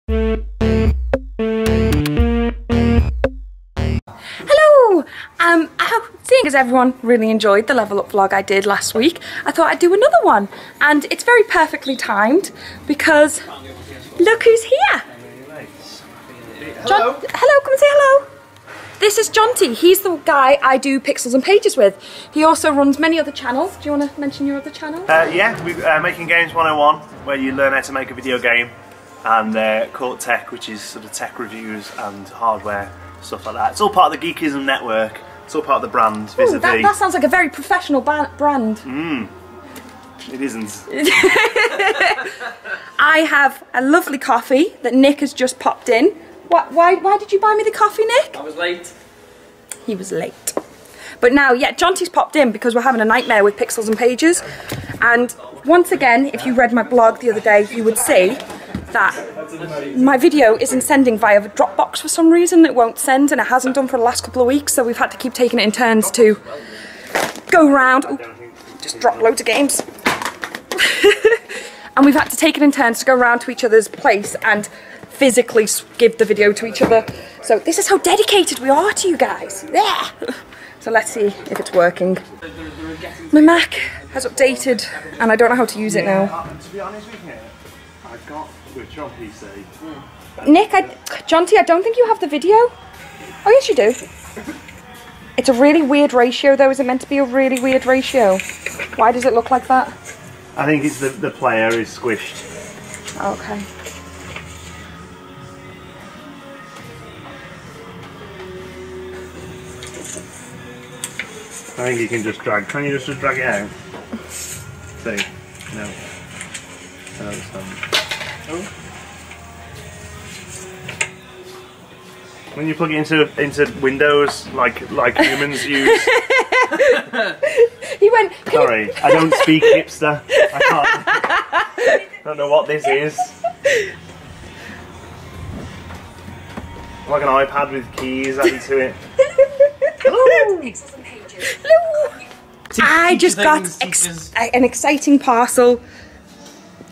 Hello! Seeing as everyone really enjoyed the level up vlog I did last week, I thought I'd do another one. And it's very perfectly timed because look who's here! Hello! Hello, come and say hello! This is Jonti. He's the guy I do Pixels and Pages with. He also runs many other channels. Do you want to mention your other channel? Yeah, we're Making Games 101, where you learn how to make a video game, and Court Tech, which is sort of tech reviews and hardware, stuff like that. It's all part of the Geekism network. It's all part of the brand, vis-a-vis. That sounds like a very professional brand. It isn't. I have a lovely coffee that Nick has just popped in. Why did you buy me the coffee, Nick? I was late. He was late. But now, yeah, Jonti's popped in because we're having a nightmare with Pixels and Pages. And once again, if you read my blog the other day, you would see that my video isn't sending via the Dropbox for some reason. It won't send, and it hasn't done for the last couple of weeks, so we've had to keep taking it in turns to go around. Ooh, just drop loads of games. And we've had to take it in turns to go around to each other's place and physically give the video to each other. So this is how dedicated we are to you guys. Yeah. So let's see if it's working. My Mac has updated and I don't know how to use it now. To be honest with you, I've got Switch on PC. Nick, Jonti, I don't think you have the video. Oh yes you do. It's a really weird ratio though. Is it meant to be a really weird ratio? Why does it look like that? I think it's the player is squished. Okay. I think you can just drag. Can you just drag it out? See? No. No, it's not. Oh. When you plug it into Windows, like humans use. He went. Sorry, I don't speak hipster. I can't. Don't know what this is. Like an iPad with keys added to it. Hello. I just got an exciting parcel.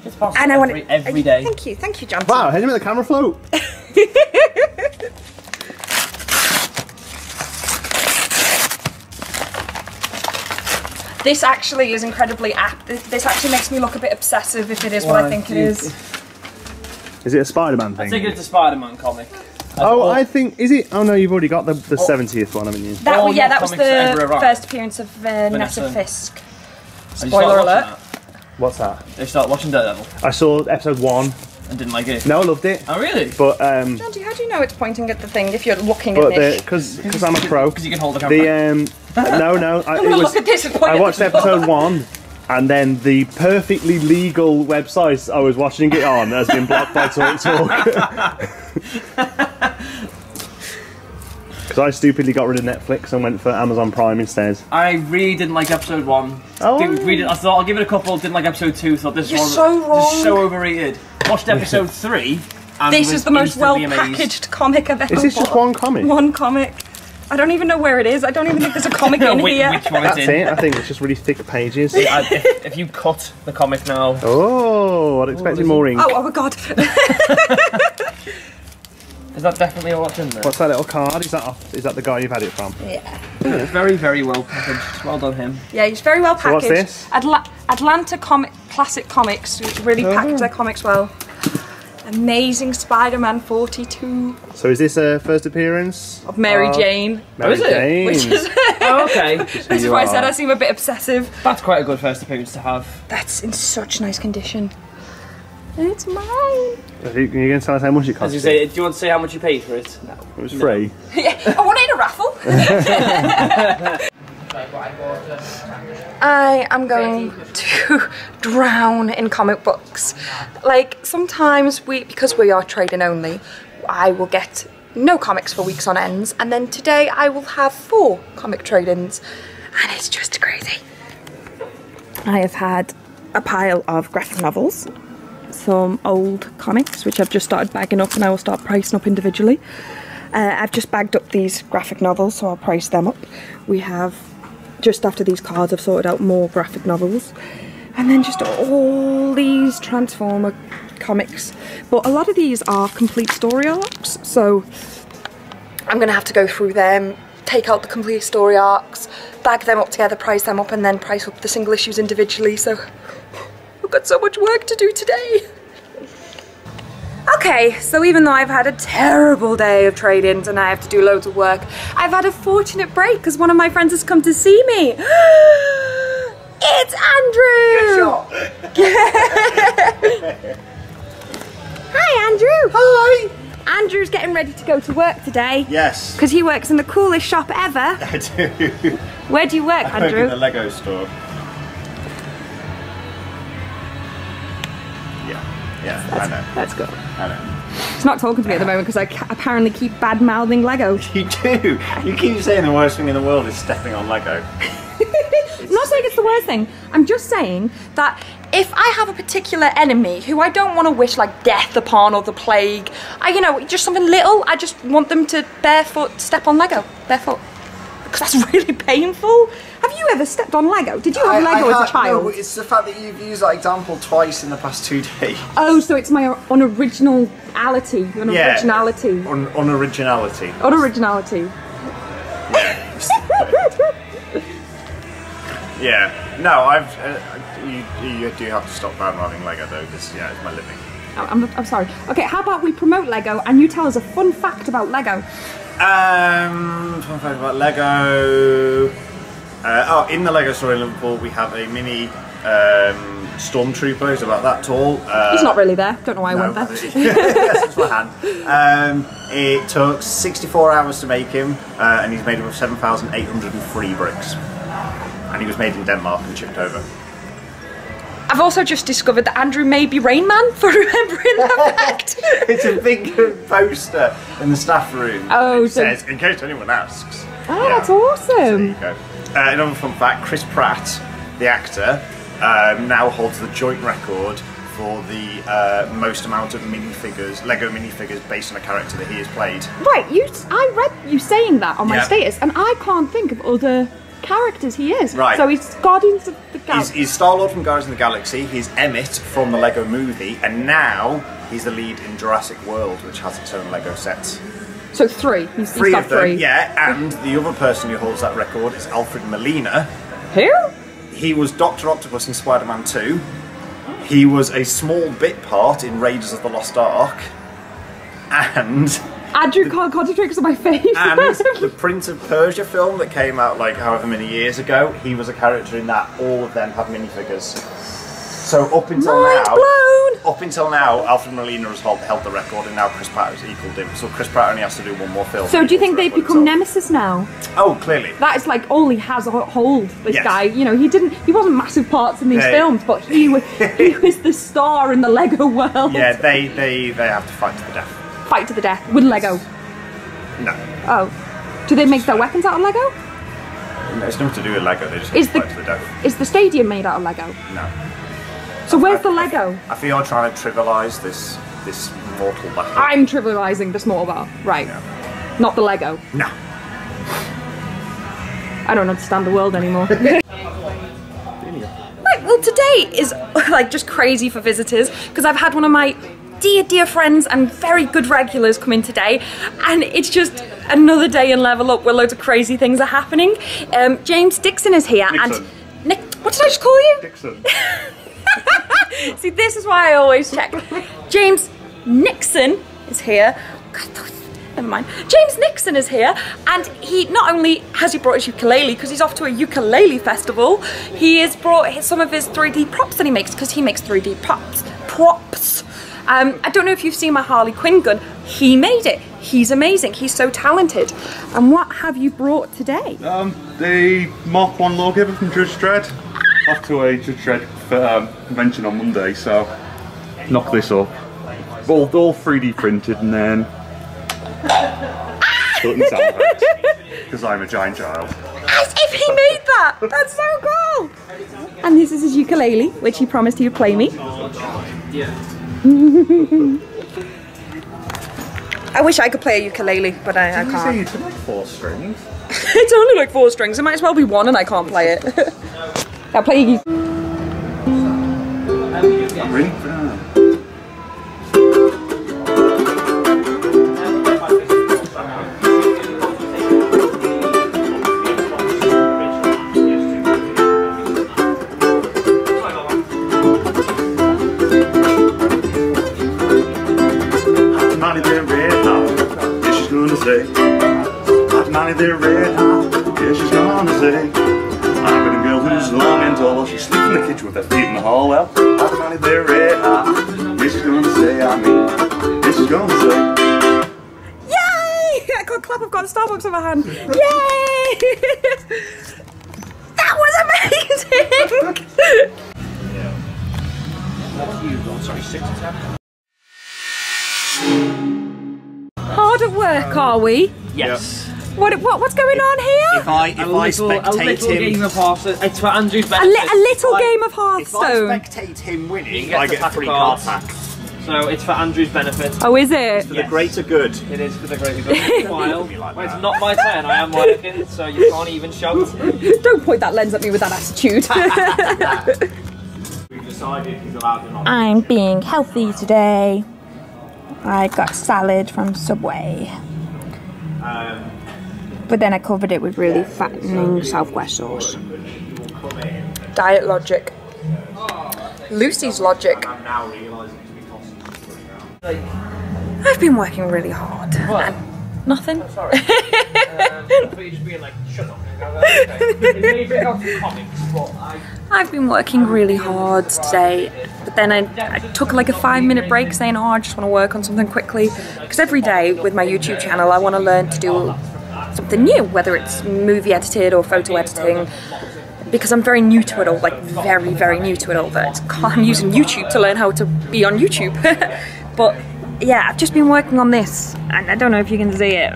It's possible and I want every day. Thank you, Jonti. Wow, how do you make the camera float? This actually is incredibly apt. This actually makes me look a bit obsessive if it is what I think it is. Is it a Spider-Man thing? I think it's a Spider-Man comic. Oh, I think, is it? Oh no, you've already got the 70th one, haven't you? That was the first appearance of Vanessa Fisk. Spoiler alert. What's that? They start watching Daredevil. I saw episode 1. And didn't like it? No, I loved it. Oh really? But Jonti, how do you know it's pointing at the thing if you're looking at it? Because I'm a pro. Because you can hold the camera. No. Look at this. I watched episode 1. And then the perfectly legal website I was watching it on has been blocked by TalkTalk. Because I stupidly got rid of Netflix and went for Amazon Prime instead. I really didn't like episode 1. Oh. I thought I'll give it a couple, didn't like episode 2, thought this one so wrong. is so overrated. Watched episode 3 and this is the most well-packaged packaged comic I've ever bought. Is this just one comic? One comic. I don't even know where it is. I don't even think there's a comic in here. Which one it's in. That's it, I think it's just really thick pages. If you cut the comic now... Oh, I'd expected more ink. Oh my god. Is that definitely what's in there? What's that little card? Is that the guy you've had it from? Yeah. It's very, very well packaged. Well done him. Yeah, he's very well packaged. So what's this? Atlanta Classic Comics, which really package their comics well. Amazing Spider-Man 42. So is this a first appearance? Of Mary Jane. Mary Jane. Which is Oh, okay. That's why I said I seem a bit obsessive. That's quite a good first appearance to have. That's in such nice condition. It's mine. Are you going to tell us how much it cost? As you say, do you want to say how much you paid for it? No. It was free. Yeah, I wanted a raffle. I am going to drown in comic books. Like, sometimes because we are trading only, I will get no comics for weeks on ends, and then today I will have 4 comic trade-ins, and it's just crazy. I have had a pile of graphic novels, some old comics, which I've just started bagging up, and I will start pricing up individually. I've just bagged up these graphic novels, so I'll price them up. We have, just after these cards, I've sorted out more graphic novels. And then just all these Transformer comics, but a lot of these are complete story arcs, so I'm gonna have to go through them, take out the complete story arcs, bag them up together, price them up, and then price up the single issues individually, so I've got so much work to do today. Okay, so even though I've had a terrible day of trade-ins and I have to do loads of work, I've had a fortunate break because one of my friends has come to see me. It's Andrew! Hi, Andrew! Hi! Andrew's getting ready to go to work today. Yes. Because he works in the coolest shop ever. I do. Where do you work, I Andrew? work in the Lego store. I know. That's good. I know. He's not talking to me at the moment because I apparently keep bad-mouthing Lego. You do. You keep saying the worst thing in the world is stepping on Lego. I'm not saying it's the worst thing. I'm just saying that if I have a particular enemy who I don't want to wish like death upon or the plague, you know, just something little, I just want them to barefoot step on Lego. Barefoot. Because that's really painful. Have you ever stepped on Lego? Did you have Lego as a child? No, it's the fact that you've used that example twice in the past 2 days. Oh, so it's my unoriginality. Unoriginality. Unoriginality. Unoriginality. Yeah. No, you do have to stop bad-mouthing Lego though, because yeah, it's my living. I'm sorry. Okay, how about we promote Lego and you tell us a fun fact about Lego? Fun fact about Lego. In the Lego store in Liverpool, we have a mini stormtrooper. He's about that tall. He's not really there. Don't know why I went there. Yes, it's my hand. It took 64 hours to make him, and he's made up of 7,803 bricks. And he was made in Denmark and shipped over. I've also just discovered that Andrew may be Rain Man for remembering that fact. It's a big poster in the staff room. Oh, it says, in case anyone asks. Oh, yeah. That's awesome. So there you go. Another fun fact, Chris Pratt, the actor, now holds the joint record for the most amount of minifigures, Lego minifigures based on a character that he has played. Right, I read you saying that on my status, and I can't think of other characters he is. Right. So he's Guardians of the Galaxy. He's Star-Lord from Guardians of the Galaxy, he's Emmett from the Lego movie, and now he's the lead in Jurassic World, which has its own Lego sets. So three. He's three got of them, three. yeah, and the other person who holds that record is Alfred Molina. Who? He was Dr. Octopus in Spider-Man 2. He was a small bit part in Raiders of the Lost Ark. And... Andrew can't concentrate because of my face. And the Prince of Persia film that came out like however many years ago, he was a character in that. All of them have minifigures. So up until now, Alfred Molina has held the record, and now Chris Pratt has equalled him. So Chris Pratt only has to do one more film. So do you think they've become nemesis now? Oh, clearly. That is like all he has a hold. This guy, you know, he wasn't massive parts in these films, but he was the star in the Lego world. Yeah, they have to fight to the death. Fight to the death with Lego. No. Oh, do they make their weapons out of Lego? No, it's nothing to do with Lego. They just have to fight to the death. Is the stadium made out of Lego? No. So where's the Lego? I feel you're trying to trivialise this mortal battle. I'm trivialising this mortal battle, right? No. Not the Lego. No. I don't understand the world anymore. Right, well today is like just crazy for visitors because I've had one of my dear friends and very good regulars come in today, and it's just another day in Level Up where loads of crazy things are happening. James Dixon is here. Nixon. And Nick, what did I just call you? Dixon. See, this is why I always check. James Nixon is here. Never mind. James Nixon is here, and he not only has he brought his ukulele because he's off to a ukulele festival, he has brought some of his 3D props that he makes because he makes 3D props. I don't know if you've seen my Harley Quinn gun. He made it. He's amazing. He's so talented. And what have you brought today? The Mark 1 lawgiver from Judge Dredd. Off to a Judge Dredd convention on Monday, so knock this up. All 3D printed and then button sound effects, because I'm a giant child. As if he made that! That's so cool! And this is his ukulele, which he promised he would play me. I wish I could play a ukulele, but I can't. It's like 4 strings. It's only like 4 strings. It might as well be 1 and I can't play it. I'll play you. money they're red hot. Yeah, she's gonna say. Hot money they're red hot. Yeah, she's gonna say. I've been a girl who's long and tall. She sleeps in the kitchen with her feet in the hall. Well, hot money they're red hot. Yeah, she's gonna say. I mean, yeah, she's gonna say. Yay! I got a clap. I've got a Starbucks in my hand. Yay! That was amazing. Hard at work, are we? Yes. What's going on here? If I spectate him, game of Hearthstone. It's for Andrew's A benefit. little game of if I Hearthstone. spectate him winning, get I the get a pack of free card cards. pack. So it's for Andrew's benefit. Oh, is it? For the greater good. It is for the greater good. While it's not my turn, I am working, so you can't even shout. Don't point that lens at me with that attitude. We've decided he's allowed to I'm being healthy today. I got salad from Subway. But then I covered it with really fattening Southwest sauce. Diet logic. Lucy's logic. I've been working really hard. And nothing. Sorry. I thought you just being like, shut up. Maybe bring out some comics, but I've been working really hard today, but then I took like a 5-minute break saying, oh, I just want to work on something quickly. Because every day with my YouTube channel, I want to learn to do something new, whether it's movie edited or photo editing, because I'm very new to it all, like very, very new to it all. That I'm using YouTube to learn how to be on YouTube. But yeah, I've just been working on this, and I don't know if you can see it,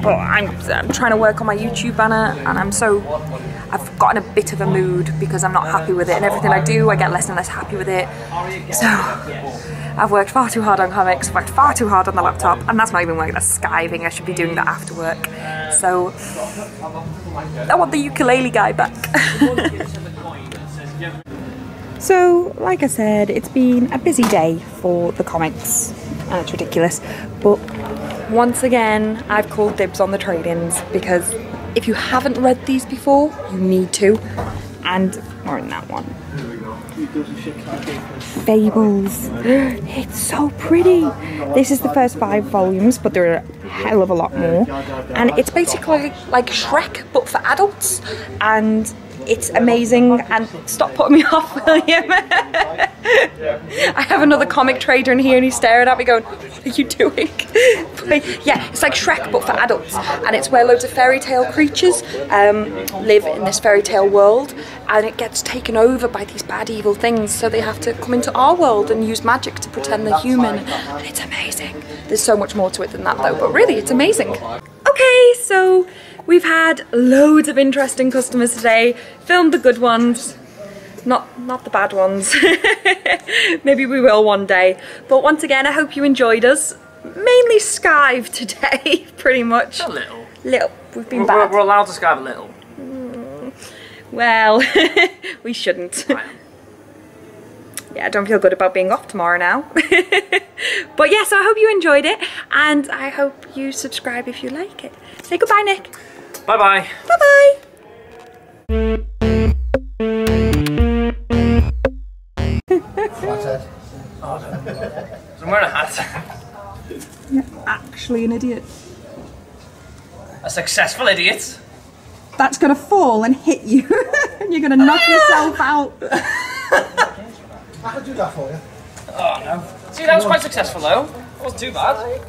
but I'm trying to work on my YouTube banner, and I've gotten a bit of a mood because I'm not happy with it, and everything I do I get less and less happy with it. So I've worked far too hard on comics, worked far too hard on the laptop, and that's not even work, that's skiving. I should be doing that after work. So I want the ukulele guy back. So like I said, it's been a busy day for the comics, and it's ridiculous, but once again I've called dibs on the trade-ins, because if you haven't read these before, you need to. And more in that one. Fables. It's so pretty. This is the first 5 volumes, but there are a hell of a lot more. And it's basically like Shrek, but for adults. And it's amazing. And stop putting me off, William. I have another comic trader in here and he's staring at me going, what are you doing? But yeah, it's like Shrek but for adults, and it's where loads of fairy tale creatures live in this fairy tale world, and it gets taken over by these bad evil things, so they have to come into our world and use magic to pretend they're human, and it's amazing. There's so much more to it than that though, but really it's amazing. Okay, so we've had loads of interesting customers today, filmed the good ones. Not the bad ones. Maybe we will one day. But once again, I hope you enjoyed us. Mainly skive today, pretty much. a little. Little. We've been bad. We're allowed to skive a little. Well, we shouldn't. Yeah, I don't feel good about being off tomorrow now. But yeah, so I hope you enjoyed it, and I hope you subscribe if you like it. Say goodbye, Nick. Bye-bye. Bye-bye. I'm wearing a hat. You're actually an idiot. A successful idiot. That's gonna fall and hit you, and you're gonna knock yourself out. I can do that for you. Oh no. See, that was quite successful though. It wasn't too bad.